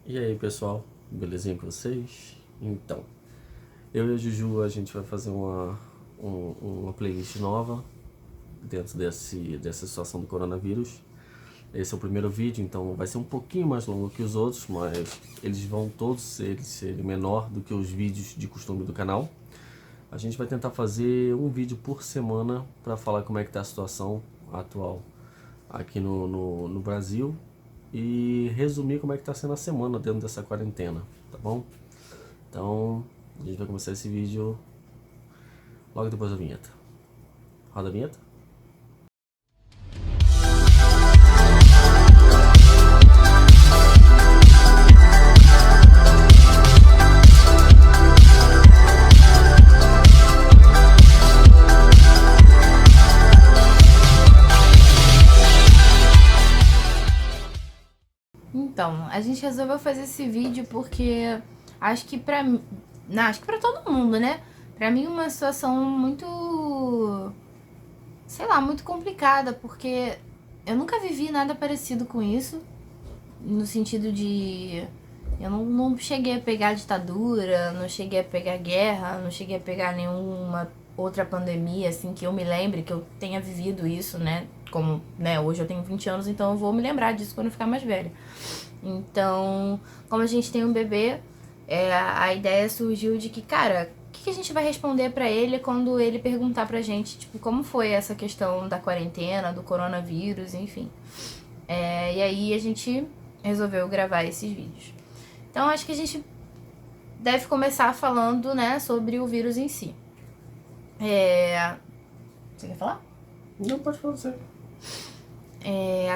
E aí pessoal, belezinha com vocês? Então, eu e a Juju a gente vai fazer uma playlist nova dentro dessa situação do coronavírus. Esse é o primeiro vídeo, então vai ser um pouquinho mais longo que os outros, mas eles vão todos serem menor do que os vídeos de costume do canal. A gente vai tentar fazer um vídeo por semana para falar como é que tá a situação atual aqui no Brasil e resumir como é que tá sendo a semana dentro dessa quarentena, tá bom? Então, a gente vai começar esse vídeo logo depois da vinheta. Roda a vinheta? Então, a gente resolveu fazer esse vídeo porque acho que acho que pra todo mundo, né? Pra mim uma situação muito, sei lá, muito complicada, porque eu nunca vivi nada parecido com isso, no sentido de eu não cheguei a pegar ditadura, não cheguei a pegar guerra, não cheguei a pegar nenhuma outra pandemia, assim, que eu me lembre, que eu tenha vivido isso, né? Como, né, hoje eu tenho 20 anos, então eu vou me lembrar disso quando eu ficar mais velha. Então, como a gente tem um bebê, a ideia surgiu de que, cara, o que a gente vai responder pra ele quando ele perguntar pra gente, tipo, como foi essa questão da quarentena, do coronavírus, enfim. E aí a gente resolveu gravar esses vídeos. Então, acho que a gente deve começar falando, né, sobre o vírus em si. Você quer falar? Não, pode falar você.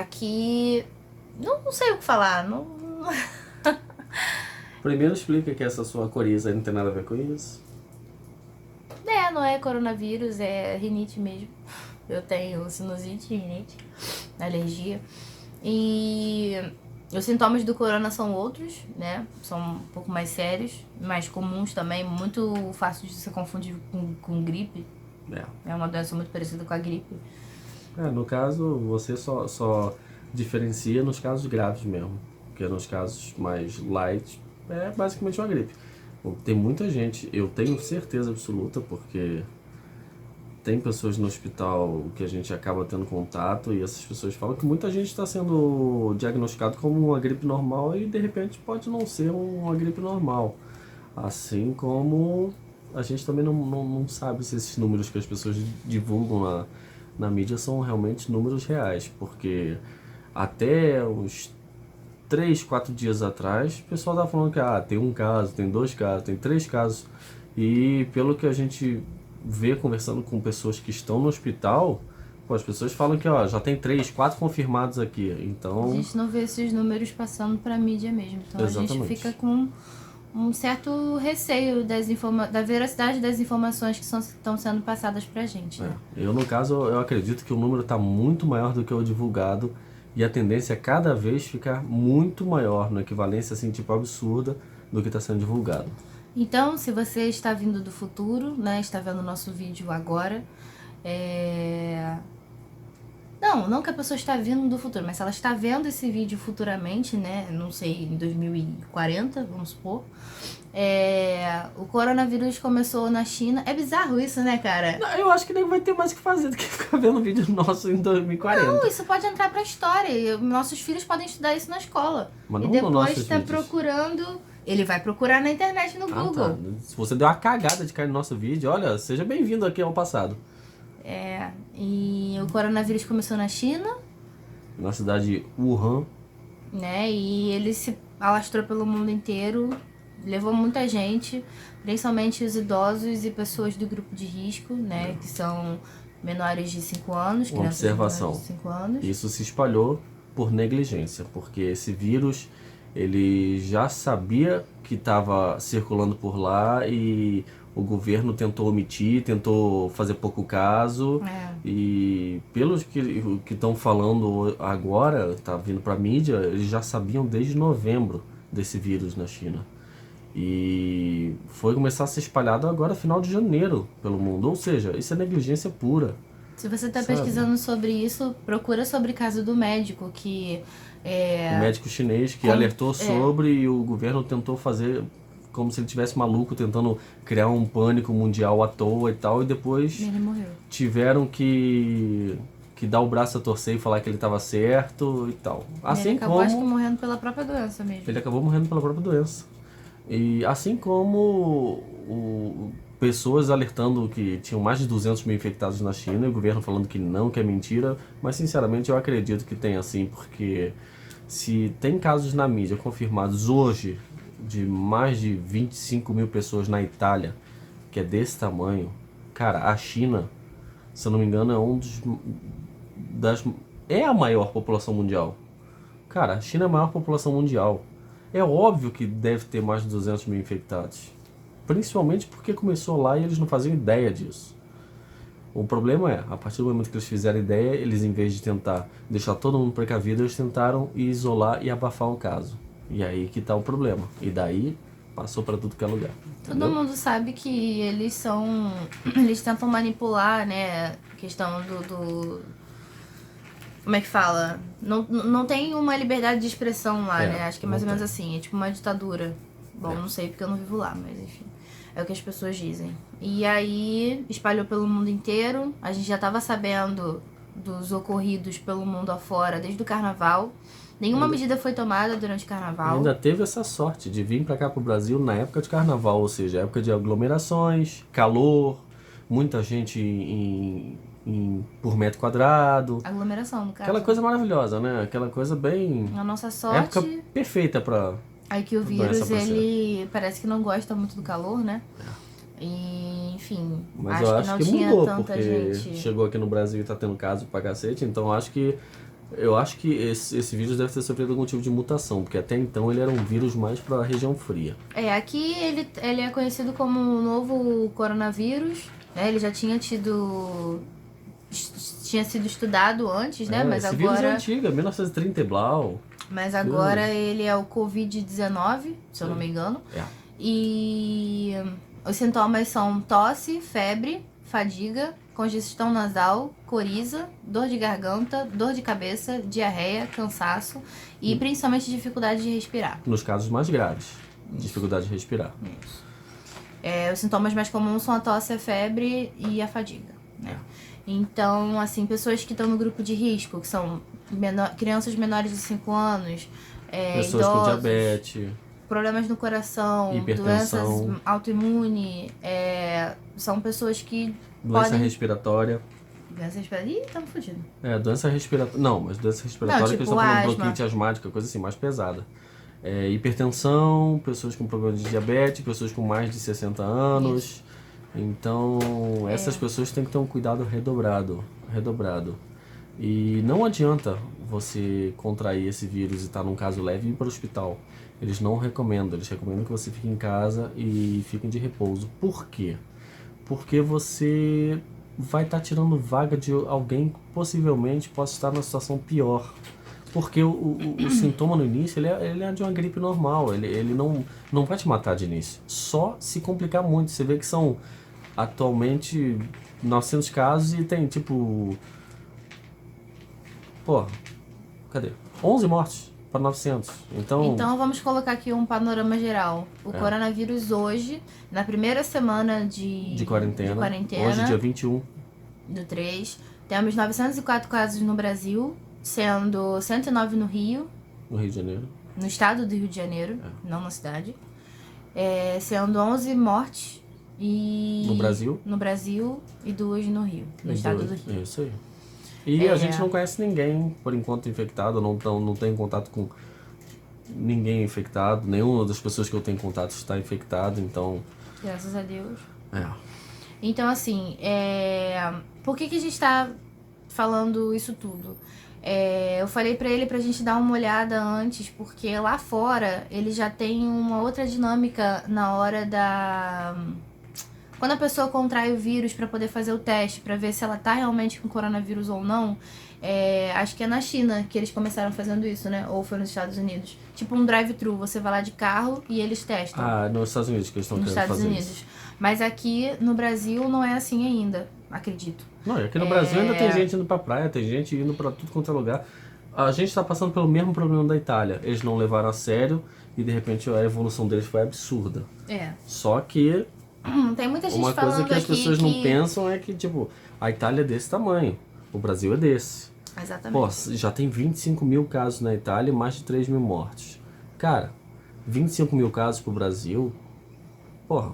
Aqui... Não sei o que falar, não... Primeiro explica que essa sua coriza aí não tem nada a ver com isso. Não é coronavírus, é rinite mesmo. Eu tenho sinusite, rinite, alergia. E os sintomas do corona são outros, né? São um pouco mais sérios, mais comuns também, muito fácil de se confundir com gripe. É uma doença muito parecida com a gripe. No caso, você só diferencia nos casos graves mesmo, porque nos casos mais light é basicamente uma gripe. Tem muita gente, eu tenho certeza absoluta, porque tem pessoas no hospital que a gente acaba tendo contato e essas pessoas falam que muita gente está sendo diagnosticado como uma gripe normal e de repente pode não ser uma gripe normal. Assim como a gente também não sabe se esses números que as pessoas divulgam na mídia são realmente números reais, porque até uns 3, 4 dias atrás, o pessoal tava falando que tem um caso, tem 2 casos, tem 3 casos. E pelo que a gente vê conversando com pessoas que estão no hospital, as pessoas falam que já tem 3, 4 confirmados aqui. Então, A gente não vê esses números passando pra mídia mesmo. Então exatamente. A gente fica com um certo receio da veracidade das informações que estão sendo passadas pra gente, né? Eu, no caso, eu acredito que o número está muito maior do que o divulgado e a tendência é cada vez ficar muito maior, na equivalência assim, tipo absurda do que está sendo divulgado. Então, se você está vindo do futuro, né, está vendo o nosso vídeo agora, Não que a pessoa está vindo do futuro, mas se ela está vendo esse vídeo futuramente, né, não sei, em 2040, vamos supor, o coronavírus começou na China. É bizarro isso, né, cara? Eu acho que nem vai ter mais o que fazer do que ficar vendo vídeo nosso em 2040. Não, isso pode entrar pra história. Nossos filhos podem estudar isso na escola. Mas E não depois nossos tá vídeos. procurando... Ele vai procurar na internet, no Google. Tá. Se você deu uma cagada de cair no nosso vídeo, olha, seja bem-vindo aqui ao passado. E o coronavírus começou na China, Na cidade de Wuhan. né? E ele se alastrou pelo mundo inteiro, levou muita gente, principalmente os idosos e pessoas do grupo de risco, né? Que são menores de 5 anos, Uma crianças observação. menores de 5 anos. Isso se espalhou por negligência, porque esse vírus, ele já sabia que estava circulando por lá e o governo tentou omitir, tentou fazer pouco caso. E pelos que estão falando agora, tá vindo para mídia, eles já sabiam desde novembro desse vírus na China. E foi começar a ser espalhado agora final de janeiro pelo mundo. Ou seja, isso é negligência pura. Se você tá Sabe? pesquisando sobre isso, procura sobre o caso do médico, que O médico chinês que alertou sobre e o governo tentou fazer como se ele tivesse maluco, tentando criar um pânico mundial à toa e tal, e depois ele morreu. tiveram que dar o braço a torcer e falar que ele estava certo e tal. Assim Ele acabou, acho que, como morrendo pela própria doença mesmo. ele acabou morrendo pela própria doença. E assim como pessoas alertando que tinham mais de 200 mil infectados na China, e o governo falando que não, que é mentira, mas sinceramente eu acredito que tem assim, porque se tem casos na mídia confirmados hoje de mais de 25 mil pessoas na Itália, que é desse tamanho, cara, a China, se eu não me engano, é a maior população mundial. Cara, a China é a maior população mundial. É óbvio que deve ter mais de 200 mil infectados. Principalmente porque começou lá e eles não faziam ideia disso. O problema é, a partir do momento que eles fizeram ideia, eles, em vez de tentar deixar todo mundo precavido, eles tentaram isolar e abafar o caso. E aí que tá o problema. E daí passou pra tudo que é lugar. Todo Entendeu? mundo sabe que eles eles tentam manipular, né, a questão como é que fala? Não tem uma liberdade de expressão lá, né? Acho que é mais ou menos assim, é tipo uma ditadura. Bom, não sei porque eu não vivo lá, mas enfim. É o que as pessoas dizem. E aí, espalhou pelo mundo inteiro. A gente já tava sabendo dos ocorridos pelo mundo afora desde o carnaval. Nenhuma medida foi tomada durante o carnaval. Ainda teve essa sorte de vir pra cá pro Brasil na época de carnaval, ou seja, época de aglomerações, calor, muita gente por metro quadrado. Aglomeração, no caso. Aquela coisa maravilhosa, né? Aquela coisa bem... A nossa sorte... época perfeita pra... Aí que o vírus, ele parece que não gosta muito do calor, né? E, enfim, Mas acho eu que acho não que tinha mudou, tanta porque gente. chegou aqui no Brasil e tá tendo caso pra cacete, então eu acho que esse vírus deve ter sofrido algum tipo de mutação, porque até então ele era um vírus mais pra região fria. Aqui ele é conhecido como o novo coronavírus, né? Ele já tinha sido estudado antes, né? Mas esse agora... vírus é antigo, é 1930 e blau. Mas agora ele é o Covid-19, se eu não me engano. E os sintomas são tosse, febre, fadiga, congestão nasal, coriza, dor de garganta, dor de cabeça, diarreia, cansaço e principalmente dificuldade de respirar. Nos casos mais graves, dificuldade de respirar. Os sintomas mais comuns são a tosse, a febre e a fadiga, né? Então, assim, pessoas que estão no grupo de risco, que são crianças menores de 5 anos, Pessoas idosos, com diabetes, problemas no coração, hipertensão, doenças autoimunes, são pessoas que doença podem... respiratória. Doença respiratória? Ih, estamos fodidos. Doença respiratória... Não, mas doença respiratória tipo que eles estão falando asma. bronquite asmática, coisa assim, mais pesada. Hipertensão, pessoas com problemas de diabetes, pessoas com mais de 60 anos. Isso. Então, essas pessoas têm que ter um cuidado redobrado. E não adianta você contrair esse vírus e estar num caso leve e ir para o hospital. Eles não recomendam, eles recomendam que você fique em casa e fique de repouso. Por quê? Porque você vai estar tirando vaga de alguém que possivelmente possa estar numa situação pior. Porque o sintoma no início, ele é de uma gripe normal, ele não vai te matar de início. Só se complicar muito. Você vê que são atualmente 900 casos e tem tipo... cadê? 11 mortes para 900. Então vamos colocar aqui um panorama geral. O coronavírus hoje, na primeira semana de quarentena, hoje dia 21 do 3, temos 904 casos no Brasil, sendo 109 no Rio. No Rio de Janeiro. No estado do Rio de Janeiro, não na cidade. Sendo 11 mortes no Brasil e 2 no Rio, no estado do Rio. Isso aí. E a gente não conhece ninguém, por enquanto, infectado, não tem contato com ninguém infectado, nenhuma das pessoas que eu tenho contato está infectado, então... Graças a Deus. Então, assim, por que a gente tá falando isso tudo? Eu falei pra ele pra gente dar uma olhada antes, porque lá fora ele já tem uma outra dinâmica na hora da... Quando a pessoa contrai o vírus pra poder fazer o teste, pra ver se ela tá realmente com coronavírus ou não, acho que é na China que eles começaram fazendo isso, né? Ou foi nos Estados Unidos. Tipo um drive-thru, você vai lá de carro e eles testam. Nos Estados Unidos que eles estão nos querendo Estados fazer Unidos. isso. Mas aqui no Brasil não é assim ainda. acredito. Não, e aqui no Brasil ainda tem gente indo pra praia, tem gente indo pra tudo quanto é lugar. A gente tá passando pelo mesmo problema da Itália. Eles não levaram a sério e de repente a evolução deles foi absurda. Só que tem muita gente uma coisa falando que as aqui pessoas não pensam é que, tipo, a Itália é desse tamanho, o Brasil é desse. Exatamente. Pô, já tem 25 mil casos na Itália e mais de 3 mil mortes. Cara, 25 mil casos pro Brasil, porra,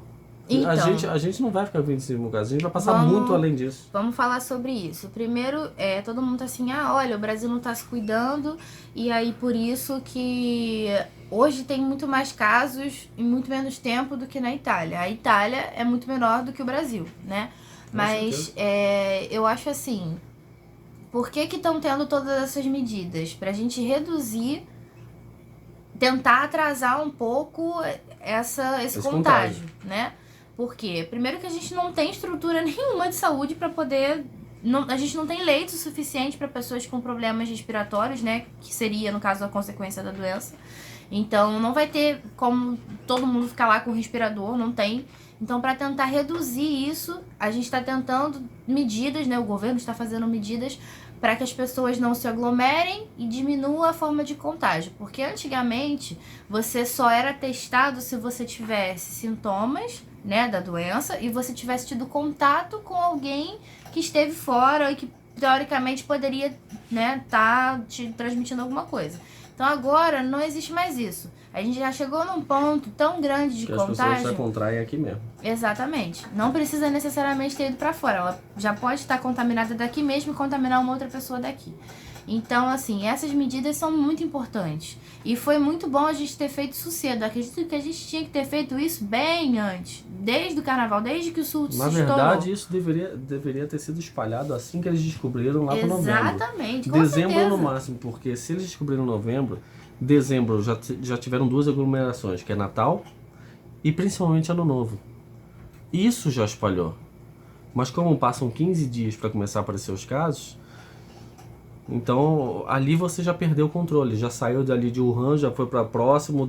Então, a gente não vai ficar com 25 mil casos, a gente vai passar muito além disso. Vamos falar sobre isso. Primeiro, todo mundo tá assim, olha, o Brasil não tá se cuidando, e aí por isso que hoje tem muito mais casos em muito menos tempo do que na Itália. A Itália é muito menor do que o Brasil, né? Mas eu acho assim, por que estão tendo todas essas medidas? Pra gente reduzir, tentar atrasar um pouco esse contágio, né? Por quê? Primeiro que a gente não tem estrutura nenhuma de saúde para poder... a gente não tem leito suficiente para pessoas com problemas respiratórios, né? Que seria, no caso, a consequência da doença. Então, não vai ter como todo mundo ficar lá com o respirador, não tem. Então, para tentar reduzir isso, a gente está tentando medidas, né? O governo está fazendo medidas para que as pessoas não se aglomerem e diminua a forma de contágio. Porque antigamente, você só era testado se você tivesse sintomas, né, da doença, e você tivesse tido contato com alguém que esteve fora e que teoricamente poderia, né, tá te transmitindo alguma coisa. Então agora não existe mais isso. A gente já chegou num ponto tão grande de contágio. As pessoas já contraem aqui mesmo. Exatamente. Não precisa necessariamente ter ido para fora. Ela já pode estar contaminada daqui mesmo e contaminar uma outra pessoa daqui. Então, assim, essas medidas são muito importantes. E foi muito bom a gente ter feito isso cedo. Acredito que a gente tinha que ter feito isso bem antes. Desde o carnaval, desde que o surto se estourou. Na verdade, isso deveria ter sido espalhado assim que eles descobriram lá para novembro. Exatamente, com dezembro certeza. No máximo, porque se eles descobriram em novembro, dezembro já tiveram 2 aglomerações, que é Natal e principalmente Ano Novo. Isso já espalhou. Mas como passam 15 dias para começar a aparecer os casos... Então, ali você já perdeu o controle, já saiu dali de Wuhan, já foi para próximo,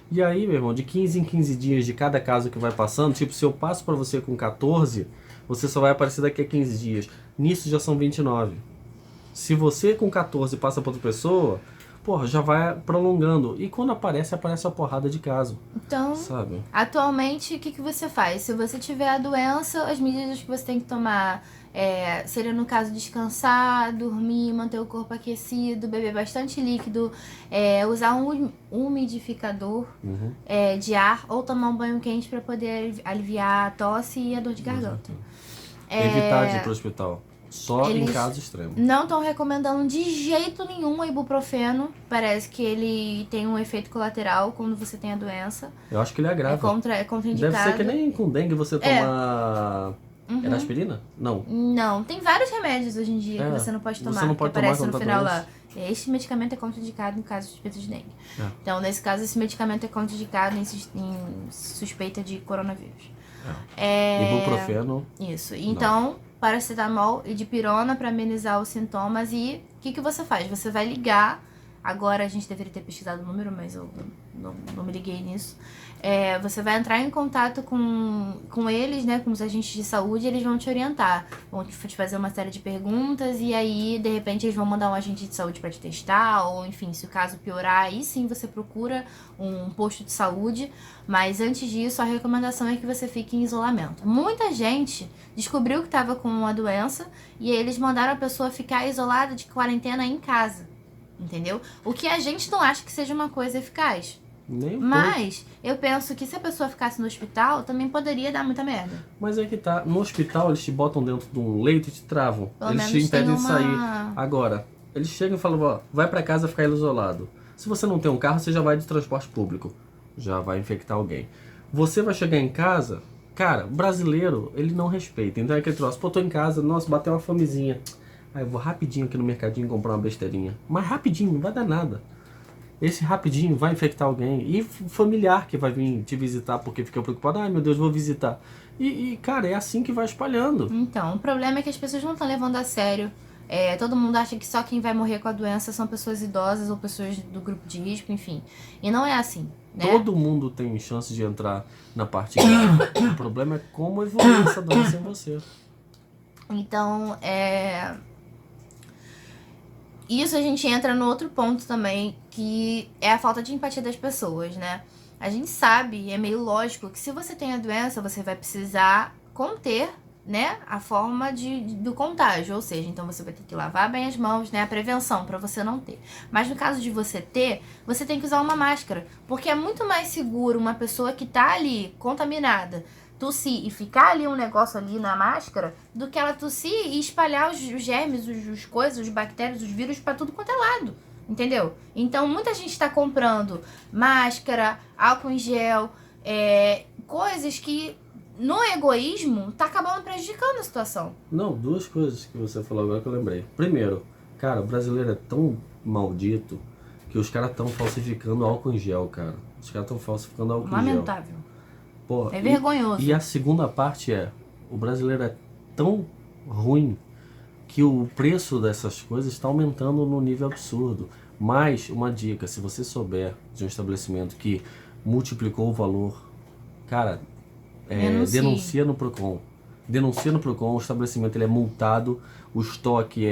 e aí, meu irmão, de 15 em 15 dias de cada caso que vai passando, tipo, se eu passo para você com 14, você só vai aparecer daqui a 15 dias, nisso já são 29. Se você com 14 passa para outra pessoa, porra, já vai prolongando, e quando aparece uma porrada de caso. Então, sabe? Atualmente, o que você faz? Se você tiver a doença, as medidas que você tem que tomar... seria no caso descansar, dormir, manter o corpo aquecido, beber bastante líquido, usar um umidificador de ar ou tomar um banho quente para poder aliviar a tosse e a dor de garganta. Evitar de ir para o hospital. Só em casos extremos. Não estão recomendando de jeito nenhum o ibuprofeno. Parece que ele tem um efeito colateral quando você tem a doença. Eu acho que ele agrava. É contraindicado. Deve ser que nem com dengue você tomar... Era aspirina? Não. Não, tem vários remédios hoje em dia que você não pode tomar. Você não pode que tomar aparece no quando final tá lá. Este medicamento é contraindicado no caso de suspeita de dengue. Então, nesse caso, esse medicamento é contraindicado em suspeita de coronavírus. Ibuprofeno. Isso. Então, paracetamol e dipirona para amenizar os sintomas. E o que você faz? Você vai ligar. Agora a gente deveria ter pesquisado o número, mas eu não me liguei nisso. Você vai entrar em contato com eles, né, com os agentes de saúde, e eles vão te orientar. Vão te fazer uma série de perguntas e aí, de repente, eles vão mandar um agente de saúde para te testar, ou enfim, se o caso piorar, aí sim você procura um posto de saúde. Mas antes disso, a recomendação é que você fique em isolamento. Muita gente descobriu que estava com a doença e eles mandaram a pessoa ficar isolada de quarentena em casa. Entendeu? O que a gente não acha que seja uma coisa eficaz. Mas eu penso que se a pessoa ficasse no hospital, também poderia dar muita merda. Mas é que tá, no hospital eles te botam dentro de um leito e te travam. Eles te impedem de sair. Agora, eles chegam e falam, vai pra casa ficar isolado. Se você não tem um carro, você já vai de transporte público. Já vai infectar alguém. Você vai chegar em casa, cara, brasileiro, ele não respeita. Então é aquele troço, tô em casa, nossa, bateu uma fomezinha. Aí eu vou rapidinho aqui no mercadinho comprar uma besteirinha. Mas rapidinho, não vai dar nada. Esse rapidinho vai infectar alguém. E familiar que vai vir te visitar porque fica preocupado. Ai meu Deus, vou visitar. E cara, é assim que vai espalhando. Então, o problema é que as pessoas não estão levando a sério. Todo mundo acha que só quem vai morrer com a doença são pessoas idosas ou pessoas do grupo de risco, enfim. E não é assim, né? Todo mundo tem chance de entrar na parte grave. O problema é como evoluir essa doença em você. Então, isso a gente entra no outro ponto também, que é a falta de empatia das pessoas, né? A gente sabe, é meio lógico, que se você tem a doença, você vai precisar conter, né, a forma do contágio. Ou seja, então você vai ter que lavar bem as mãos, né, a prevenção, para você não ter. Mas no caso de você ter, você tem que usar uma máscara. Porque é muito mais seguro uma pessoa que tá ali contaminada tossir e ficar ali um negócio ali na máscara do que ela tossir e espalhar os germes, os coisas, os bactérias, os vírus pra tudo quanto é lado. Entendeu? Então muita gente tá comprando máscara, álcool em gel, coisas que no egoísmo tá acabando prejudicando a situação. Não, duas coisas que você falou agora que eu lembrei. Primeiro, cara, o brasileiro é tão maldito que os caras estão falsificando álcool em gel, cara. Os caras estão falsificando álcool em gel. Lamentável. Pô, É vergonhoso. E a segunda parte é, o brasileiro é tão ruim que o preço dessas coisas está aumentando num nível absurdo. Mas, uma dica, se você souber de um estabelecimento que multiplicou o valor, cara, denuncia no Procon. Denuncia no Procon, o estabelecimento ele é multado, o estoque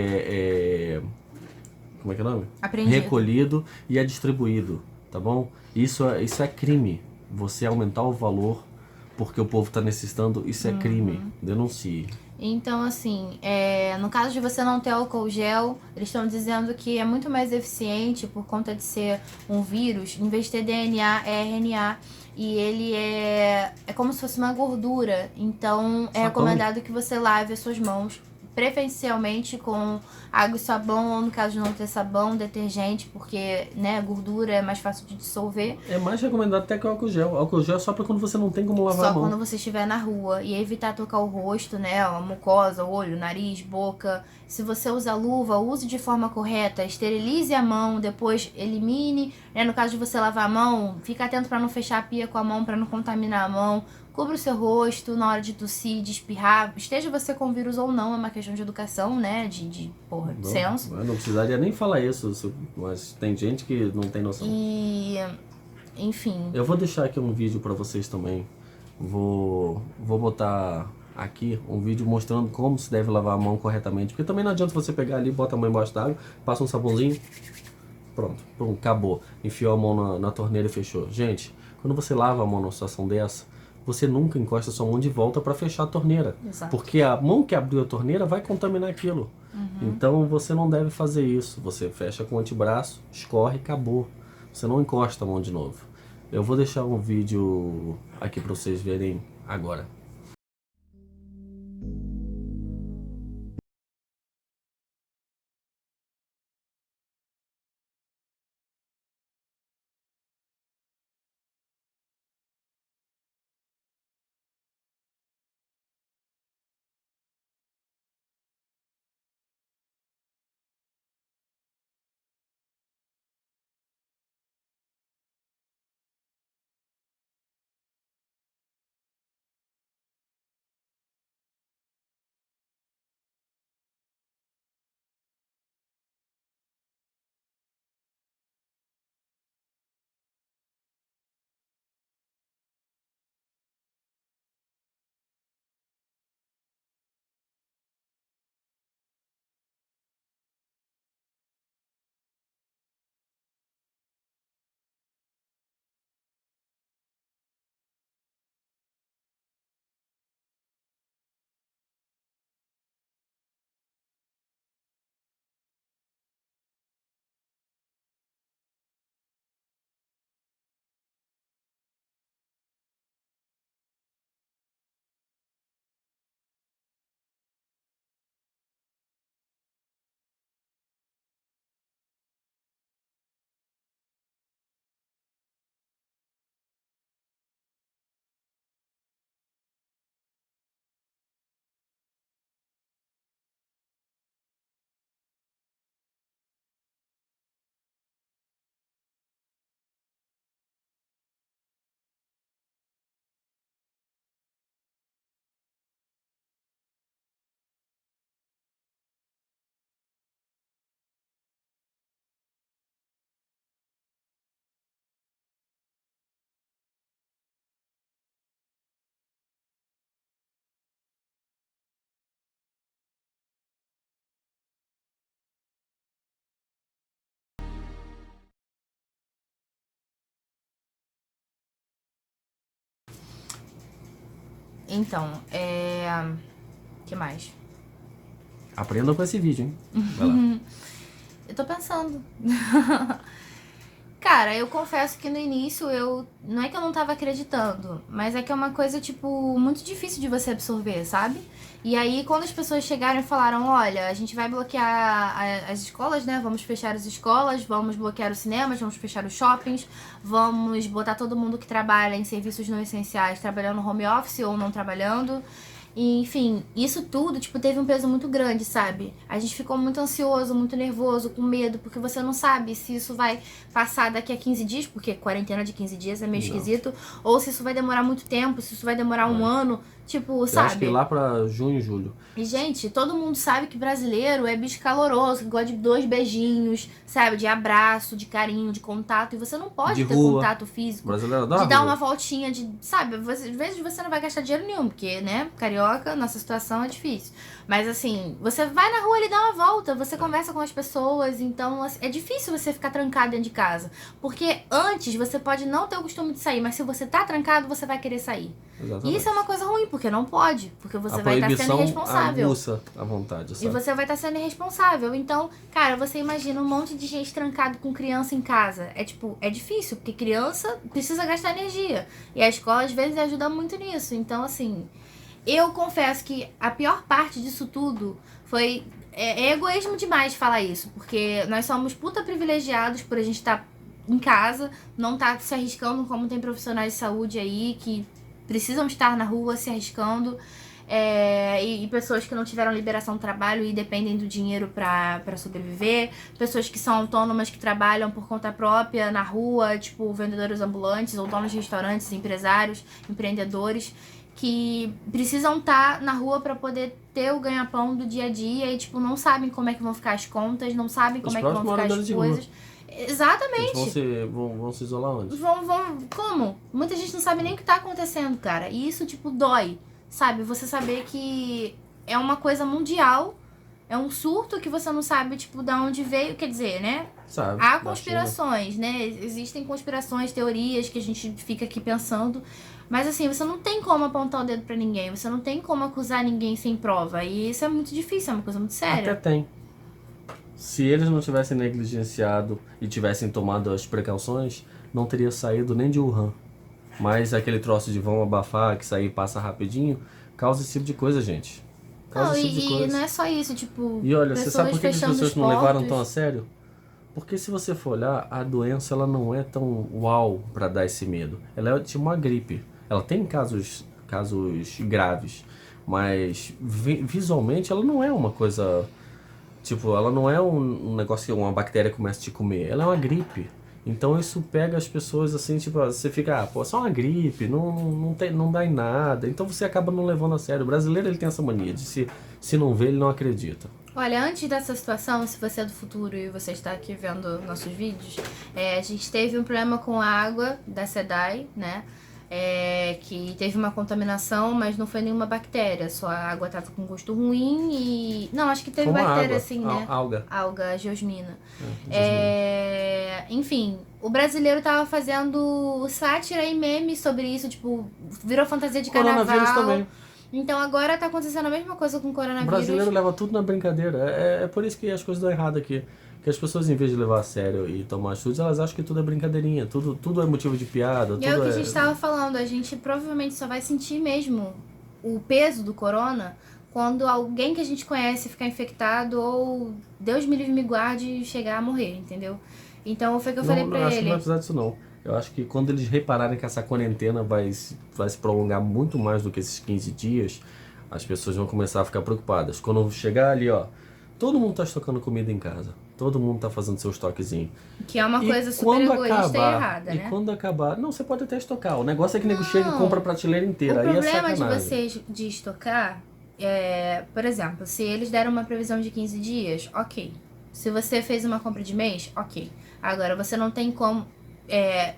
como é que é o nome? Apreendido. Recolhido e é distribuído, tá bom? Isso é crime. Você aumentar o valor porque o povo está necessitando, isso é crime. Denuncie. Então, assim, no caso de você não ter álcool gel, eles estão dizendo que é muito mais eficiente por conta de ser um vírus. Em vez de ter DNA, é RNA. E ele é como se fosse uma gordura. Então, é recomendado que você lave as suas mãos preferencialmente com água e sabão, ou no caso de não ter sabão, detergente, porque, né, gordura é mais fácil de dissolver. É mais recomendado até que o álcool gel. Álcool gel é só pra quando você não tem como lavar a mão. Só quando você estiver na rua. E evitar tocar o rosto, né, a mucosa, olho, nariz, boca. Se você usa luva, use de forma correta, esterilize a mão, depois elimine, né, no caso de você lavar a mão, fica atento para não fechar a pia com a mão, para não contaminar a mão. Cubra o seu rosto na hora de tossir, de espirrar. Esteja você com vírus ou não, é uma questão de educação, né? De senso. Eu não precisaria nem falar isso, mas tem gente que não tem noção. E, enfim. Eu vou deixar aqui um vídeo pra vocês também. Vou botar aqui um vídeo mostrando como se deve lavar a mão corretamente. Porque também não adianta você pegar ali, bota a mão embaixo d'água, passa um sabãozinho, pronto, acabou. Enfiou a mão na torneira e fechou. Gente, quando você lava a mão numa situação dessa, você nunca encosta a sua mão de volta para fechar a torneira. Exato. Porque a mão que abriu a torneira vai contaminar aquilo. Então você não deve fazer isso. Você fecha com o antebraço, escorre e acabou. Você não encosta a mão de novo. Eu vou deixar um vídeo aqui para vocês verem agora. Então, que mais? Aprendam com esse vídeo, hein? Vai lá. Eu tô pensando. Cara, eu confesso que no início não é que eu não tava acreditando, mas é que é uma coisa, tipo, muito difícil de você absorver, sabe? E aí, quando as pessoas chegaram e falaram, olha, a gente vai bloquear as escolas, né? Vamos fechar as escolas, vamos bloquear os cinemas, vamos fechar os shoppings, vamos botar todo mundo que trabalha em serviços não essenciais trabalhando no home office ou não trabalhando. E, enfim, isso tudo, tipo, teve um peso muito grande, sabe? A gente ficou muito ansioso, muito nervoso, com medo, porque você não sabe se isso vai passar daqui a 15 dias, porque quarentena de 15 dias é meio esquisito, ou se isso vai demorar muito tempo, se isso vai demorar um ano, tipo, sabe? Eu acho que lá pra junho, julho. E, gente, todo mundo sabe que brasileiro é bicho caloroso, que gosta de 2 beijinhos, sabe? De abraço, de carinho, de contato. E você não pode ter contato físico. Brasileiro adora de dar rua. uma voltinha, de, sabe? Às vezes você não vai gastar dinheiro nenhum, porque, né? Carioca, nossa situação é difícil. Mas, assim, você vai na rua e dá uma volta, você conversa com as pessoas. Então, assim, é difícil você ficar trancado dentro de casa. Porque antes você pode não ter o costume de sair, mas se você tá trancado, você vai querer sair. Exatamente. E isso é uma coisa ruim, porque não pode. Porque você vai estar sendo irresponsável. Aguça a vontade, sabe? E você vai estar sendo irresponsável. Então, cara, você imagina um monte de gente trancado com criança em casa. É tipo, é difícil, porque criança precisa gastar energia. E a escola, às vezes, ajuda muito nisso. Então, assim, eu confesso que a pior parte disso tudo foi... É egoísmo demais falar isso, porque nós somos puta privilegiados por a gente estar em casa, não tá se arriscando como tem profissionais de saúde aí que precisam estar na rua se arriscando. E pessoas que não tiveram liberação do trabalho e dependem do dinheiro para sobreviver, pessoas que são autônomas, que trabalham por conta própria na rua, tipo vendedores ambulantes, ou donos de restaurantes, empresários, empreendedores, que precisam estar na rua para poder ter o ganha-pão do dia a dia e tipo não sabem como é que vão ficar as contas, não sabem como é que vão ficar as coisas. Exatamente. Eles vão se isolar onde? Como? Muita gente não sabe nem o que tá acontecendo, cara. E isso, tipo, dói. Sabe? Você saber que é uma coisa mundial, é um surto que você não sabe, tipo, de onde veio, quer dizer, né? Sabe, há conspirações, né? Existem conspirações, teorias que a gente fica aqui pensando, mas assim, você não tem como apontar o dedo pra ninguém, você não tem como acusar ninguém sem prova, e isso é muito difícil, é uma coisa muito séria. Até tem. Se eles não tivessem negligenciado e tivessem tomado as precauções, não teria saído nem de Wuhan. Mas aquele troço de vão abafar, que sair passa rapidinho, causa esse tipo de coisa, gente. Causa esse tipo de coisa. E não é só isso, tipo... E olha, você sabe por que as pessoas não levaram tão a sério? Porque se você for olhar, a doença ela não é tão uau pra dar esse medo. Ela é tipo uma gripe. Ela tem casos graves, mas visualmente ela não é uma coisa... Tipo, ela não é um negócio que uma bactéria começa a te comer. Ela é uma gripe. Então isso pega as pessoas assim, tipo, você fica, pô, só uma gripe, não dá em nada. Então você acaba não levando a sério. O brasileiro ele tem essa mania de se não vê, ele não acredita. Olha, antes dessa situação, se você é do futuro e você está aqui vendo nossos vídeos, a gente teve um problema com a água da SEDAI, né? Que teve uma contaminação, mas não foi nenhuma bactéria, só a água tava com gosto ruim e... Não, acho que teve bactéria assim, né? Alga geosmina. Enfim, o brasileiro tava fazendo sátira e meme sobre isso, tipo, virou fantasia de carnaval. Coronavírus também. Então agora tá acontecendo a mesma coisa com o coronavírus. O brasileiro leva tudo na brincadeira. É por isso que as coisas dão errado aqui. Que as pessoas, em vez de levar a sério e tomar atitudes, elas acham que tudo é brincadeirinha, tudo é motivo de piada. E é o que a gente tava falando, a gente provavelmente só vai sentir mesmo o peso do corona quando alguém que a gente conhece ficar infectado ou, Deus me livre me guarde, chegar a morrer, entendeu? Então foi o que eu falei pra ele. Acho que não vai precisar disso não. Eu acho que quando eles repararem que essa quarentena vai se prolongar muito mais do que esses 15 dias, as pessoas vão começar a ficar preocupadas. Quando chegar ali, ó, todo mundo tá estocando comida em casa. Todo mundo tá fazendo seu estoquezinho. Que é uma coisa super egoísta e errada, né? E quando acabar... Não, você pode até estocar. O negócio é que o nego chega e compra a prateleira inteira. Aí é sacanagem. O problema de vocês de estocar por exemplo, se eles deram uma previsão de 15 dias, ok. Se você fez uma compra de mês, ok. Agora, você não tem como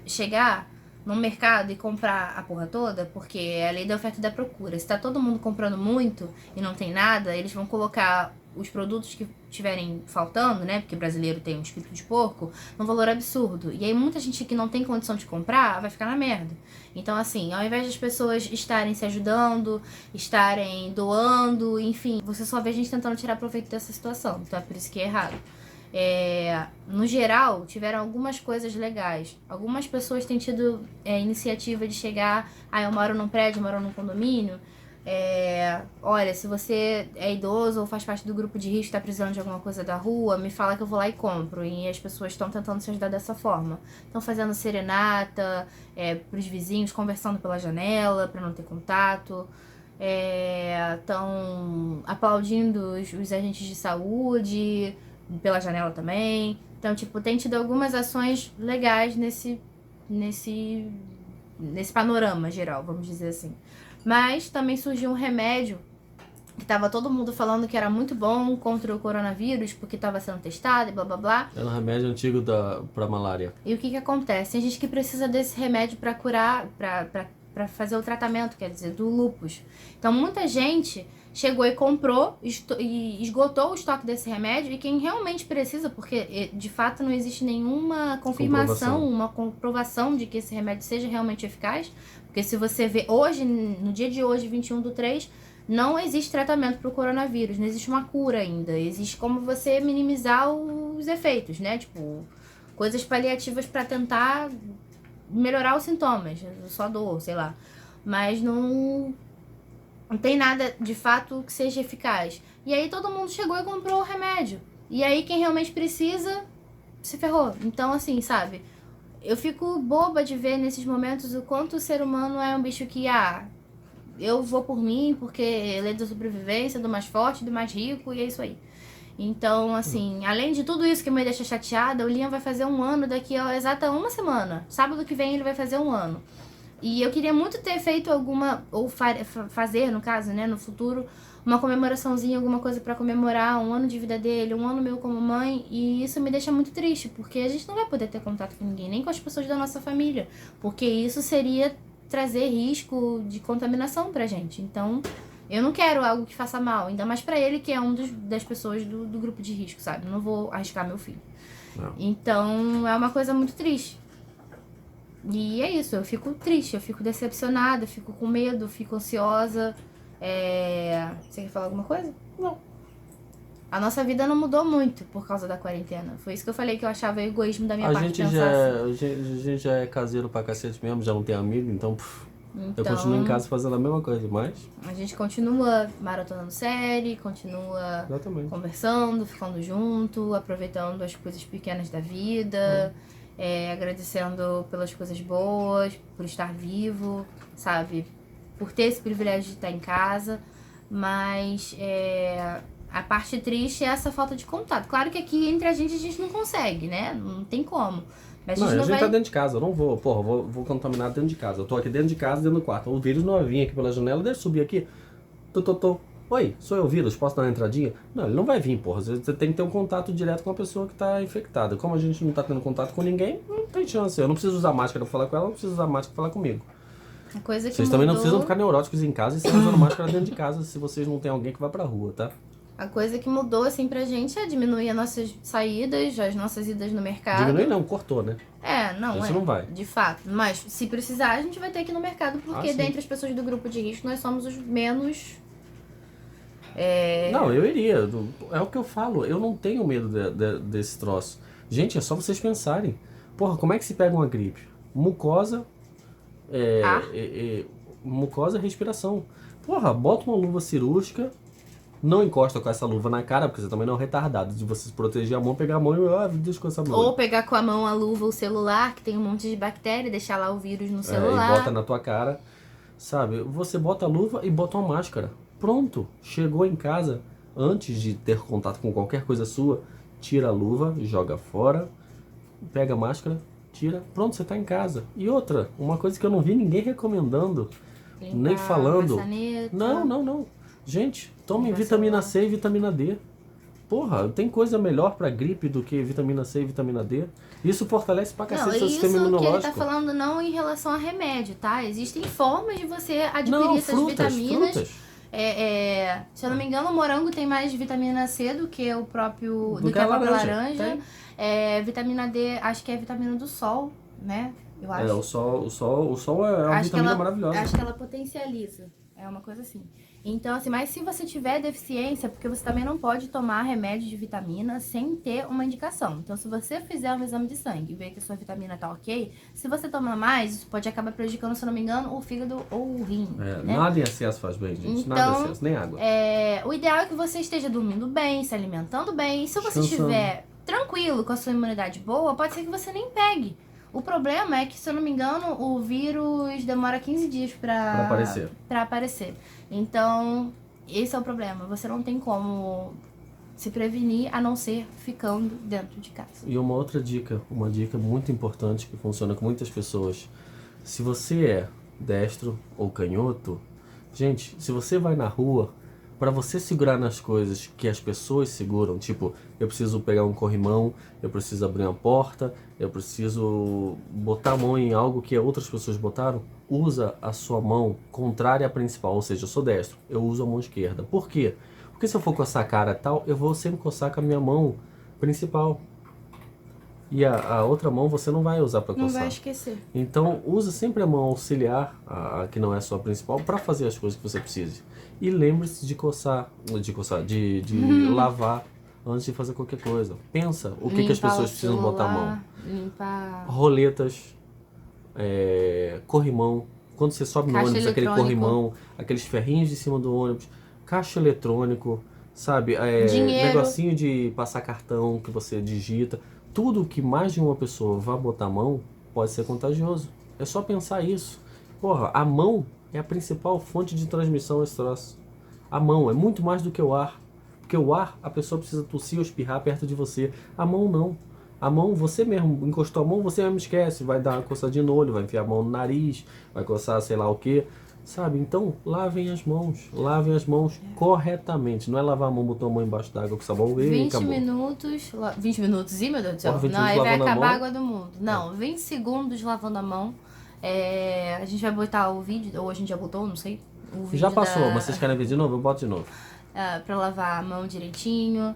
chegar no mercado e comprar a porra toda, porque é a lei da oferta e da procura. Se tá todo mundo comprando muito e não tem nada, eles vão colocar os produtos que estiverem faltando, né? Porque brasileiro tem um espírito de porco, num valor absurdo. E aí muita gente que não tem condição de comprar vai ficar na merda. Então, assim, ao invés das pessoas estarem se ajudando, estarem doando, enfim, você só vê a gente tentando tirar proveito dessa situação. Então é por isso que é errado. No geral, tiveram algumas coisas legais. Algumas pessoas têm tido iniciativa de chegar, eu moro num prédio, eu moro num condomínio. Olha, se você é idoso ou faz parte do grupo de risco, está precisando de alguma coisa da rua, me fala que eu vou lá e compro. E as pessoas estão tentando se ajudar dessa forma. Estão fazendo serenata pros vizinhos, conversando pela janela para não ter contato. Estão aplaudindo os agentes de saúde pela janela também. Então, tipo, tem tido algumas ações legais nesse panorama geral, vamos dizer assim. Mas também surgiu um remédio que tava todo mundo falando que era muito bom contra o coronavírus, porque tava sendo testado e blá blá blá. É um remédio antigo pra malária. E o que acomtece? Tem gente que precisa desse remédio pra curar, pra fazer o tratamento, quer dizer, do lúpus. Então muita gente chegou e comprou e esgotou o estoque desse remédio, e quem realmente precisa, porque de fato não existe nenhuma confirmação, uma comprovação de que esse remédio seja realmente eficaz, porque se você vê hoje, no dia de hoje, 21/3, não existe tratamento para o coronavírus, não existe uma cura ainda, existe como você minimizar os efeitos, né, tipo, coisas paliativas para tentar melhorar os sintomas, só dor, sei lá, mas não tem nada de fato que seja eficaz. E aí todo mundo chegou e comprou o remédio. E aí quem realmente precisa se ferrou. Então, assim, sabe? Eu fico boba de ver nesses momentos o quanto o ser humano é um bicho que, eu vou por mim porque lei da sobrevivência, do mais forte, do mais rico, e é isso aí. Então, assim, além de tudo isso que me deixa chateada, o Liam vai fazer 1 ano daqui a exata uma semana. Sábado que vem ele vai fazer 1 ano. E eu queria muito ter feito alguma, ou fazer, no caso, né, no futuro, uma comemoraçãozinha, alguma coisa pra comemorar 1 ano de vida dele, 1 ano meu como mãe, e isso me deixa muito triste, porque a gente não vai poder ter contato com ninguém, nem com as pessoas da nossa família, porque isso seria trazer risco de contaminação pra gente. Então, eu não quero algo que faça mal, ainda mais pra ele, que é das pessoas do grupo de risco, sabe? Não vou arriscar meu filho. Não. Então, é uma coisa muito triste. E é isso, eu fico triste, eu fico decepcionada, eu fico com medo, eu fico ansiosa. Você quer falar alguma coisa? Não. A nossa vida não mudou muito por causa da quarentena. Foi isso que eu falei, que eu achava egoísmo da minha parte gente pensar assim. a gente já é caseiro pra cacete mesmo, já não tem amigo, então eu continuo em casa fazendo a mesma coisa, mas... A gente continua maratonando série, continua Exatamente. conversando, ficando junto, aproveitando as coisas pequenas da vida, agradecendo pelas coisas boas, por estar vivo, sabe? Por ter esse privilégio de estar em casa, mas a parte triste é essa falta de contato. Claro que aqui entre a gente não consegue, né? Não tem como. Mas a gente vai... tá dentro de casa, eu não vou, vou contaminar dentro de casa. Eu tô aqui dentro de casa, dentro do quarto. O vírus não vai vir aqui pela janela, deixa eu subir aqui. Oi, sou eu, vírus, posso dar uma entradinha? Não, ele não vai vir, porra. Você tem que ter um contato direto com a pessoa que tá infectada. Como a gente não tá tendo contato com ninguém, não tem chance. Eu não preciso usar máscara pra falar com ela, não preciso usar máscara pra falar comigo. A coisa que vocês também não precisam ficar neuróticos em casa e sair usando máscara dentro de casa se vocês não tem alguém que vá pra rua, tá? A coisa que mudou, assim, pra gente é diminuir as nossas saídas, as nossas idas no mercado. Diminuir não, cortou, né? Não não vai. De fato. Mas, se precisar, a gente vai ter que ir no mercado, porque dentre as pessoas do grupo de risco, nós somos os menos... Não, eu iria. É o que eu falo. Eu não tenho medo desse troço. Gente, é só vocês pensarem. Porra, como é que se pega uma gripe? Mucosa... mucosa e respiração. Porra, bota uma luva cirúrgica, não encosta com essa luva na cara, porque você também não é retardado de você se proteger a mão, pegar a mão e deixa com essa mão. Ou pegar com a mão a luva o celular, que tem um monte de bactéria, deixar lá o vírus no celular. E bota na tua cara, sabe? Você bota a luva e bota uma máscara. Pronto, chegou em casa, antes de ter contato com qualquer coisa sua, tira a luva, joga fora, pega a máscara, tira, pronto, você tá em casa. E outra, uma coisa que eu não vi ninguém recomendando, nem falando. Maçaneta. Não. Gente, tomem vitamina C e vitamina D. porra, tem coisa melhor pra gripe do que vitamina C e vitamina D. Isso fortalece pra Não, cacete seu isso sistema que ele imunológico. tá falando não em relação a remédio, tá? Existem formas de você adquirir Não, essas frutas, vitaminas. frutas. Se eu não me engano, o morango tem mais vitamina C do que o próprio. Do Do que que a a própria laranja. laranja. Vitamina D, acho que é vitamina do sol, né? Eu acho. O sol é uma Acho que vitamina ela, maravilhosa. acho que ela potencializa. É uma coisa assim. Então, assim, mas se você tiver deficiência, porque você também não pode tomar remédio de vitamina sem ter uma indicação. Então, se você fizer um exame de sangue e ver que a sua vitamina tá ok, se você tomar mais, isso pode acabar prejudicando, se eu não me engano, o fígado ou o rim. Né? Nada em excesso faz bem, gente. Então, Nada em excesso, nem água. O ideal é que você esteja dormindo bem, se alimentando bem. E se você Descansando. estiver tranquilo, com a sua imunidade boa, pode ser que você nem pegue. O problema é que, se eu não me engano, o vírus demora 15 dias pra aparecer. Então, esse é o problema. Você não tem como se prevenir a não ser ficando dentro de casa. E uma dica muito importante que funciona com muitas pessoas. Se você é destro ou canhoto, gente, se você vai na rua, para você segurar nas coisas que as pessoas seguram, tipo, eu preciso pegar um corrimão, eu preciso abrir uma porta, eu preciso botar a mão em algo que outras pessoas botaram, usa a sua mão contrária à principal, ou seja, eu sou destro, eu uso a mão esquerda. Por quê? Porque se eu for coçar a cara e tal, eu vou sempre coçar com a minha mão principal. E a outra mão você não vai usar para coçar. Não vai esquecer. Então, usa sempre a mão auxiliar, a que não é a sua principal, para fazer as coisas que você precise. E lembre-se de lavar antes de fazer qualquer coisa. Pensa o que as pessoas precisam botar a mão. Limpar Roletas, corrimão. Quando você sobe no Caixa ônibus, aquele eletrônico. corrimão, aqueles ferrinhos de cima do ônibus, caixa eletrônico, sabe? Dinheiro. Negocinho de passar cartão que você digita. Tudo que mais de uma pessoa vá botar a mão pode ser contagioso. É só pensar isso. Porra, a mão é a principal fonte de transmissão desse troço. A mão é muito mais do que o ar. Porque o ar, a pessoa precisa tossir ou espirrar perto de você. A mão não. A mão, você mesmo encostou a mão, você mesmo esquece. Vai dar uma coçadinha no olho, vai enfiar a mão no nariz, vai coçar sei lá o que. Sabe? Então, lavem as mãos corretamente. Não é lavar a mão, botar a mão embaixo d'água com sabão e 20 acabou. minutos. 20 minutos, ih, meu Deus do céu. Porra, 20 Não, aí minutos vai lavando a acabar a mão. água do mundo. Não, 20 segundos lavando a mão. A gente vai botar o vídeo, ou a gente já botou, não sei. O vídeo Já passou, mas vocês querem ver de novo? Eu boto de novo. pra lavar a mão direitinho.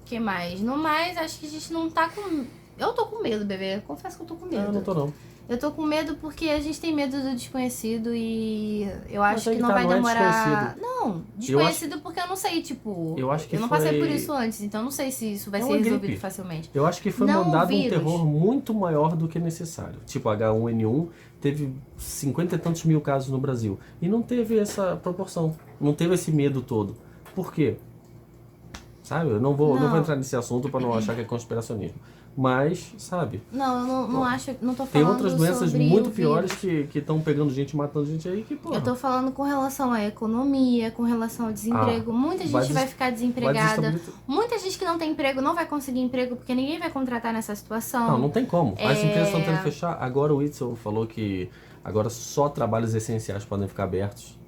Que mais? No mais, acho que a gente não tá com. Eu tô com medo, bebê. Confesso que eu tô com medo. Eu não tô não. Eu tô com medo porque a gente tem medo do desconhecido e eu Mas acho aí que que não tá, vai não é demorar. desconhecido. Não, desconhecido porque eu não sei, tipo. Eu acho que não passei foi- por isso antes, então eu não sei se isso vai É ser uma resolvido gripe. facilmente. Eu acho que foi Não, mandado um vírus. terror muito maior do que necessário. Tipo, H1N1 teve 50 e tantos mil casos no Brasil. E não teve essa proporção. Não teve esse medo todo. Por quê? Sabe? Eu não vou entrar nesse assunto para não achar que é conspiracionismo. Mas, sabe? Não, eu não acho. Não tô falando. Tem outras doenças sobre muito o piores vírus. que estão pegando gente, matando gente aí que, pô. Eu tô falando com relação à economia, com relação ao desemprego. Muita gente vai ficar desempregada. Muita gente que não tem emprego não vai conseguir emprego porque ninguém vai contratar nessa situação. Não tem como. As empresas estão tendo que fechar. Agora o Whitson falou que agora só trabalhos essenciais podem ficar abertos.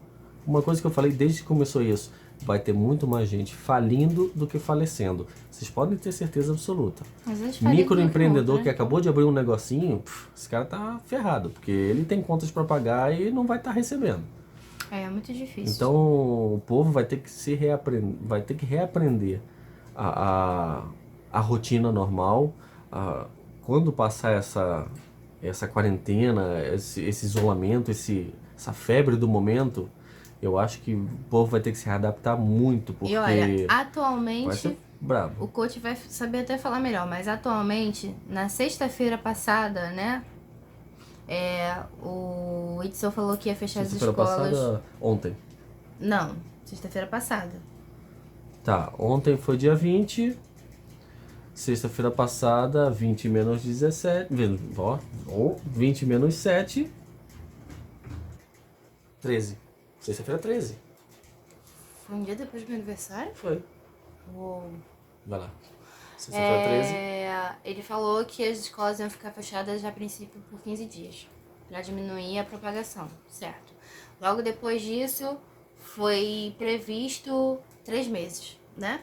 Uma coisa que eu falei desde que começou isso, vai ter muito mais gente falindo do que falecendo. Vocês podem ter certeza absoluta. Às vezes falido Microempreendedor muito, que né? acabou de abrir um negocinho, esse cara tá ferrado, porque ele tem contas para pagar e não vai estar recebendo. É muito difícil. Então o povo vai ter que vai ter que reaprender a rotina normal. Quando passar essa quarentena, esse isolamento, essa febre do momento, eu acho que o povo vai ter que se readaptar muito, porque E olha, vai atualmente, ser brabo. o coach vai saber até falar melhor, mas atualmente, na sexta-feira passada, né? O Itzel falou que ia fechar as Sexta-feira escolas. passada, ontem. Não, sexta-feira passada. Tá, ontem foi dia 20. Sexta-feira passada, 20 menos 17. 20 menos 7. 13. Sexta-feira 13. Foi um dia depois do meu aniversário? Foi. Uou. Vai lá. Sexta-feira 13. Ele falou que as escolas iam ficar fechadas a princípio por 15 dias, para diminuir a propagação, certo? Logo depois disso, foi previsto 3 meses. né?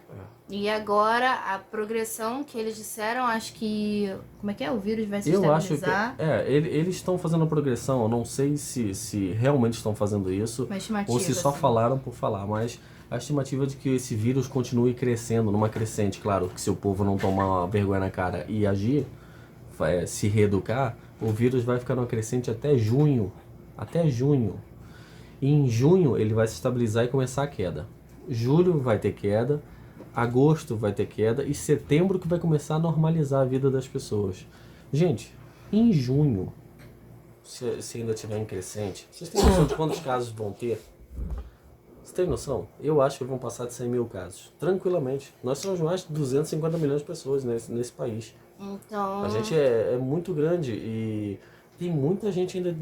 E agora a progressão que eles disseram, acho que... Como é que é? O vírus vai se Eu acho que... estabilizar. Eles estão fazendo a progressão, eu não sei se realmente estão fazendo isso, Uma estimativa, ou se só assim. falaram por falar, mas a estimativa é de que esse vírus continue crescendo, numa crescente, claro, que se o povo não tomar vergonha na cara e agir, se reeducar, o vírus vai ficar numa crescente até junho. Até junho. E em junho ele vai se estabilizar e começar a queda. Julho vai ter queda, agosto vai ter queda e setembro que vai começar a normalizar a vida das pessoas. Gente, em junho, se ainda tiver em crescente, vocês têm noção de quantos casos vão ter? Você tem noção? Eu acho que vão passar de 100 mil casos. Tranquilamente. Nós somos mais de 250 milhões de pessoas nesse país. Então... A gente é muito grande e tem muita gente ainda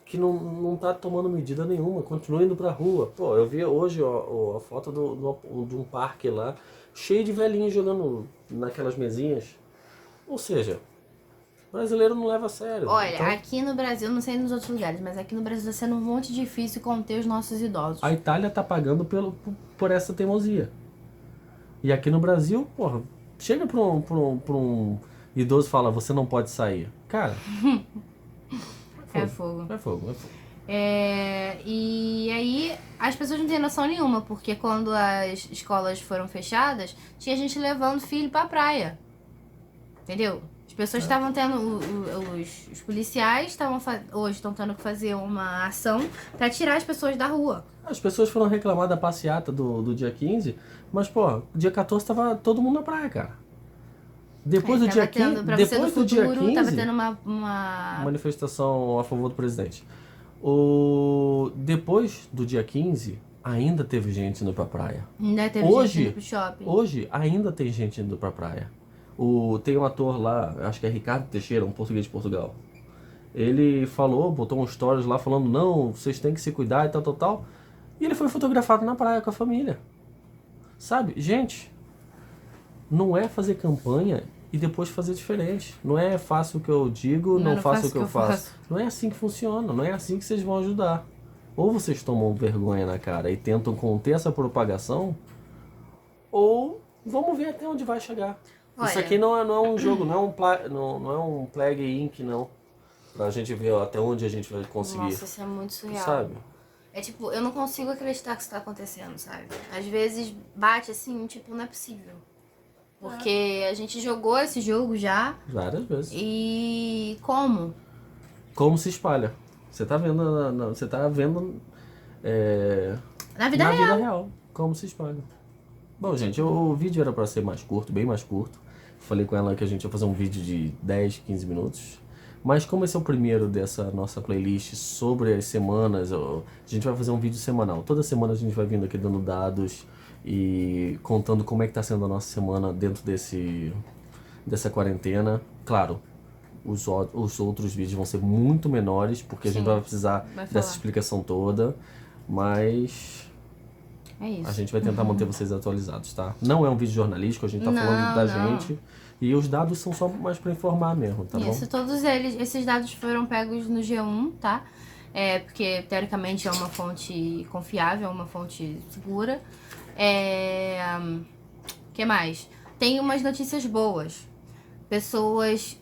que não tá tomando medida nenhuma, continua indo pra rua. Pô, eu vi hoje a foto de um parque lá, cheio de velhinhos jogando naquelas mesinhas. Ou seja, o brasileiro não leva a sério. Olha, Então, aqui no Brasil, não sei nos outros lugares, mas aqui no Brasil tá sendo muito difícil conter os nossos idosos. a Itália tá pagando por essa teimosia. E aqui no Brasil, porra, chega pra um idoso e fala, você não pode sair. Cara, É fogo. é fogo. E aí as pessoas não têm noção nenhuma, porque quando as escolas foram fechadas, tinha gente levando filho pra praia. Entendeu? As pessoas estavam tendo. Os policiais estavam hoje estão tendo que fazer uma ação pra tirar as pessoas da rua. As pessoas foram reclamar da passeata do dia 15, mas, pô, dia 14 tava todo mundo na praia, cara. Depois do dia 15, depois do dia 15, tava tendo uma manifestação a favor do presidente. Depois do dia 15, ainda teve gente indo pra praia. Ainda teve gente indo pro shopping. Hoje, ainda tem gente indo pra praia. Tem um ator lá, acho que é Ricardo Teixeira, um português de Portugal. Ele botou um stories lá falando, não, vocês têm que se cuidar e tal, tal, tal. E ele foi fotografado na praia com a família. Sabe? Gente, não é fazer campanha e depois fazer diferente. Não é faço o que eu digo, não faço o que eu faço. Não é assim que funciona, não é assim que vocês vão ajudar. Ou vocês tomam vergonha na cara e tentam conter essa propagação, ou vamos ver até onde vai chegar. Olha, isso aqui não é um jogo, não é um Plague Inc, não. Pra gente ver até onde a gente vai conseguir. Nossa, isso é muito surreal. Sabe? É tipo, eu não consigo acreditar que isso tá acontecendo, sabe? Às vezes bate assim, tipo, não é possível. Porque a gente jogou esse jogo já. Várias vezes. E como? Como se espalha. Você tá vendo, Na vida na real. vida real, como se espalha. Bom, gente, o vídeo era pra ser mais curto, bem mais curto. Falei com ela que a gente ia fazer um vídeo de 10, 15 minutos. Mas como esse é o primeiro dessa nossa playlist sobre as semanas, a gente vai fazer um vídeo semanal. Toda semana a gente vai vindo aqui dando dados e contando como é que tá sendo a nossa semana dentro dessa quarentena. Claro, os outros vídeos vão ser muito menores, porque a gente vai precisar dessa explicação toda. Mas é isso. A gente vai tentar manter vocês atualizados, tá? Não é um vídeo jornalístico, a gente tá falando da gente. E os dados são só mais pra informar mesmo, tá bom? Isso, todos esses dados foram pegos no G1, tá? Porque teoricamente é uma fonte confiável, uma fonte segura. Que mais? Tem umas notícias boas. Pessoas,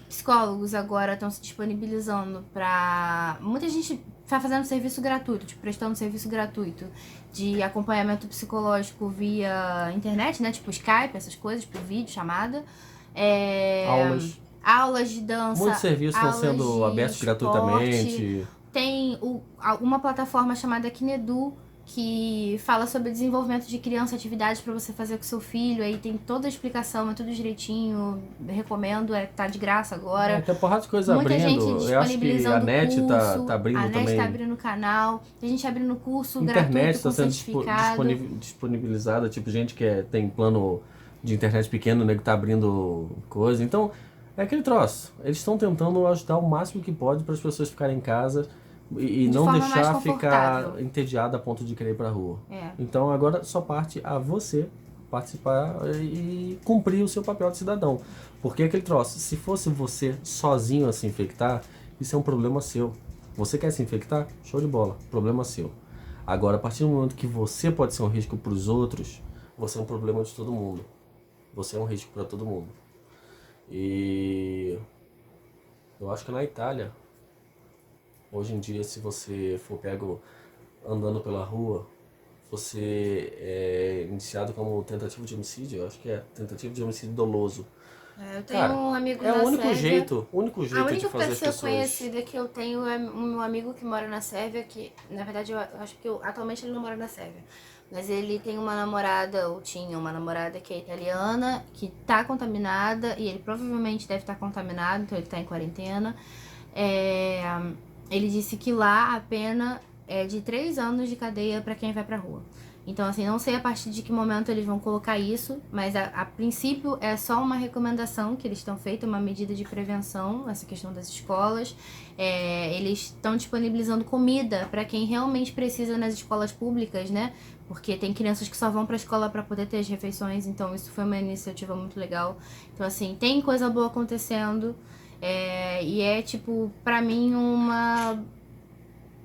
psicólogos agora estão se disponibilizando pra... Muita gente tá fazendo serviço gratuito, tipo, prestando serviço gratuito de acompanhamento psicológico via internet, né? Tipo Skype, essas coisas, por vídeo, chamada. Aulas de dança. Muitos serviços estão sendo abertos gratuitamente. Tem uma plataforma chamada Kinedu, que fala sobre desenvolvimento de criança, atividades para você fazer com seu filho. Aí tem toda a explicação, é tudo direitinho. Recomendo, tá de graça agora. Tem porrada de coisa Muita abrindo. Gente Eu acho que a NET curso, tá abrindo também. A NET tá abrindo canal. Tem gente abrindo curso internet gratuito está com sendo certificado. disponibilizada, tipo gente que tem plano de internet pequeno, né, que tá abrindo coisa. Então, é aquele troço. Eles estão tentando ajudar o máximo que pode para as pessoas ficarem em casa e não deixar ficar entediada a ponto de querer ir pra rua. Então agora só parte a você participar e cumprir o seu papel de cidadão. Porque aquele troço, se fosse você sozinho a se infectar, isso é um problema seu. Você quer se infectar? Show de bola, problema seu. Agora, a partir do momento que você pode ser um risco para os outros, você é um problema de todo mundo. Você é um risco para todo mundo. E eu acho que na Itália, hoje em dia, se você for pego andando pela rua, você é indiciado como tentativa de homicídio. Eu acho que é tentativa de homicídio doloso. Eu tenho Cara, um amigo é na o único Sérvia. jeito A de única fazer as pessoa pessoas... conhecida que eu tenho é um amigo que mora na Sérvia, que na verdade eu acho que atualmente ele não mora na Sérvia. Mas ele tem uma namorada, ou tinha uma namorada que é italiana, que tá contaminada, e ele provavelmente deve estar contaminado, então ele tá em quarentena. Ele disse que lá a pena é de 3 anos de cadeia pra quem vai pra rua. Então, assim, não sei a partir de que momento eles vão colocar isso, mas a princípio é só uma recomendação que eles estão feito, uma medida de prevenção, essa questão das escolas. Eles estão disponibilizando comida para quem realmente precisa nas escolas públicas, né? Porque tem crianças que só vão pra escola para poder ter as refeições, então isso foi uma iniciativa muito legal. Então, assim, tem coisa boa acontecendo, e é, tipo, pra mim,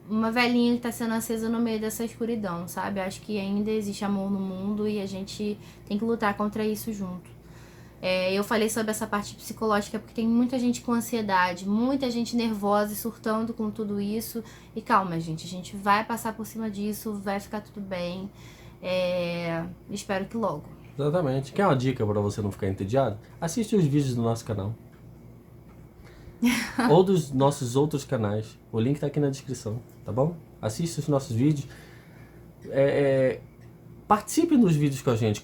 uma velhinha que tá sendo acesa no meio dessa escuridão, sabe? Acho que ainda existe amor no mundo e a gente tem que lutar contra isso junto. Eu falei sobre essa parte psicológica porque tem muita gente com ansiedade, muita gente nervosa e surtando com tudo isso. E calma, gente, a gente vai passar por cima disso, vai ficar tudo bem. Espero que logo. Exatamente. Quer uma dica para você não ficar entediado? Assiste os vídeos do nosso canal. Ou dos nossos outros canais. O link tá aqui na descrição, tá bom? Assista os nossos vídeos. Participem dos vídeos com a gente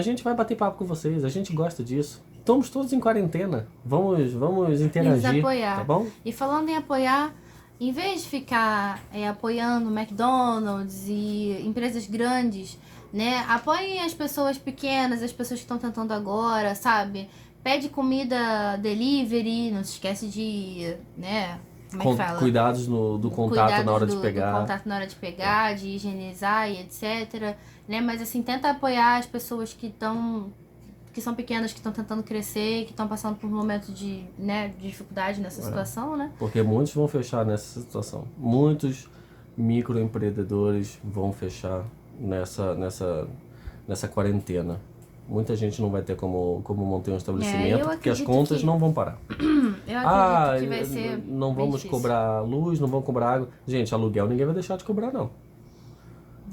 gente vai bater papo com vocês, a gente gosta disso. Estamos todos em quarentena, vamos interagir, apoiar. Tá bom? E falando em apoiar, em vez de ficar apoiando McDonald's e empresas grandes, né, apoiem as pessoas pequenas, as pessoas que estão tentando agora, sabe? Pede comida delivery, não se esquece de, né, como é que fala? Cuidados do contato na hora de pegar. Do contato na hora de pegar, de higienizar e etc. Né? Mas assim, tenta apoiar as pessoas que são pequenas, que estão tentando crescer, que estão passando por um momento de dificuldade nessa situação, né? Porque muitos vão fechar nessa situação. Muitos microempreendedores vão fechar nessa quarentena. Muita gente não vai ter como manter um estabelecimento, porque as contas não vão parar. Eu acredito que vai ser não vamos cobrar luz, não vamos cobrar água. Gente, aluguel ninguém vai deixar de cobrar, não.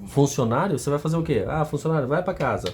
Funcionário, você vai fazer o quê? Funcionário, vai pra casa.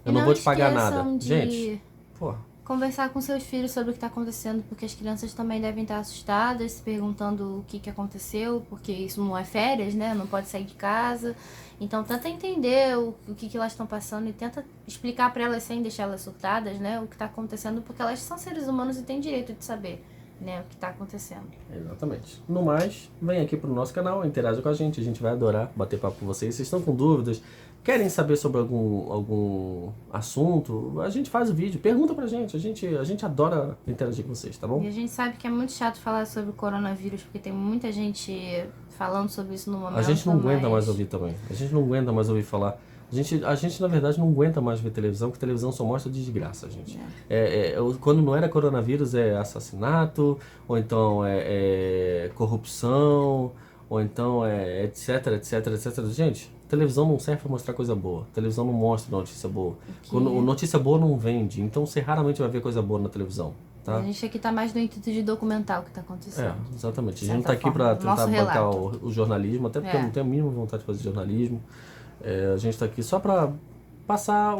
Eu não vou te pagar nada. Gente, porra. Conversar com seus filhos sobre o que está acontecendo, porque as crianças também devem estar assustadas, se perguntando o que aconteceu, porque isso não é férias, né? Não pode sair de casa. Então tenta entender o que elas estão passando e tenta explicar para elas sem deixar elas surtadas, né? O que está acontecendo, porque elas são seres humanos e têm direito de saber, né, o que está acontecendo. Exatamente. No mais, vem aqui pro nosso canal, interaja com a gente vai adorar bater papo com vocês. Vocês estão com dúvidas? Querem saber sobre algum assunto? A gente faz o vídeo, pergunta pra gente. A gente adora interagir com vocês, tá bom? E a gente sabe que é muito chato falar sobre o coronavírus, porque tem muita gente falando sobre isso no momento. A gente não aguenta mais ouvir também. A gente não aguenta mais ouvir falar. A gente, na verdade, não aguenta mais ver televisão, porque televisão só mostra desgraça, gente. Quando não era coronavírus, é assassinato, ou então é corrupção, ou então etc, etc, etc. Gente, televisão não serve pra mostrar coisa boa. Televisão não mostra notícia boa. Notícia boa não vende, então você raramente vai ver coisa boa na televisão. Tá? A gente aqui tá mais no intuito de documentar o que tá acontecendo. Exatamente. A gente não tá aqui pra tentar bancar o jornalismo, até porque eu não tenho a mínima vontade de fazer jornalismo. A gente tá aqui só pra passar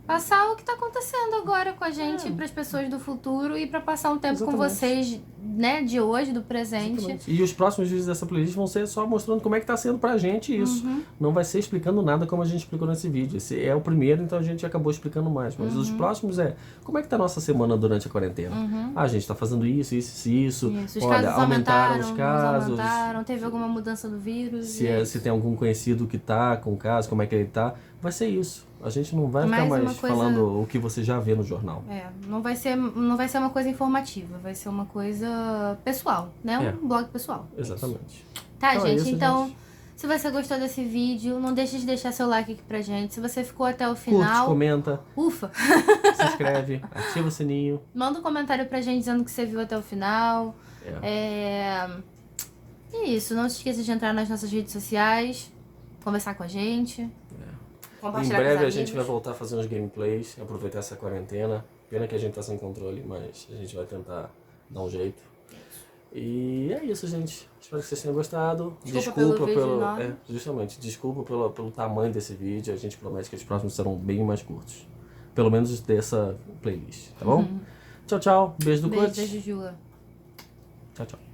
passar o que tá acontecendo agora com a gente para as pessoas do futuro e para passar um tempo com vocês, né, de hoje, do presente. Exatamente. E os próximos vídeos dessa playlist vão ser só mostrando como é que tá sendo pra gente isso. Não vai ser explicando nada como a gente explicou nesse vídeo. Esse é o primeiro, então a gente acabou explicando mais. Mas os próximos como é que tá a nossa semana durante a quarentena? A gente tá fazendo isso. Os Olha, casos aumentaram os casos. Teve alguma mudança do vírus. Se tem algum conhecido que tá com o caso, como é que ele tá. Vai ser isso. A gente não vai ficar mais falando o que você já vê no jornal. Não vai ser uma coisa informativa, vai ser uma coisa pessoal, né? Um blog pessoal. Exatamente. Tá, então, gente? Então, se você gostou desse vídeo, não deixe de deixar seu like aqui pra gente. Se você ficou até o final... Curte, comenta. Ufa! Se inscreve, ativa o sininho. Manda um comentário pra gente dizendo que você viu até o final. E isso, não se esqueça de entrar nas nossas redes sociais, conversar com a gente, Em compartilhar com os breve a amigos. gente vai voltar a fazer uns gameplays, aproveitar essa quarentena. Pena que a gente tá sem controle, mas a gente vai tentar dar um jeito. E é isso, gente. Espero que vocês tenham gostado. Desculpa pelo vídeo enorme. Justamente, desculpa pelo tamanho desse vídeo. A gente promete que os próximos serão bem mais curtos. Pelo menos dessa playlist, tá bom? Tchau, tchau. Beijo do Beijo Coach. da Juju. Tchau, tchau.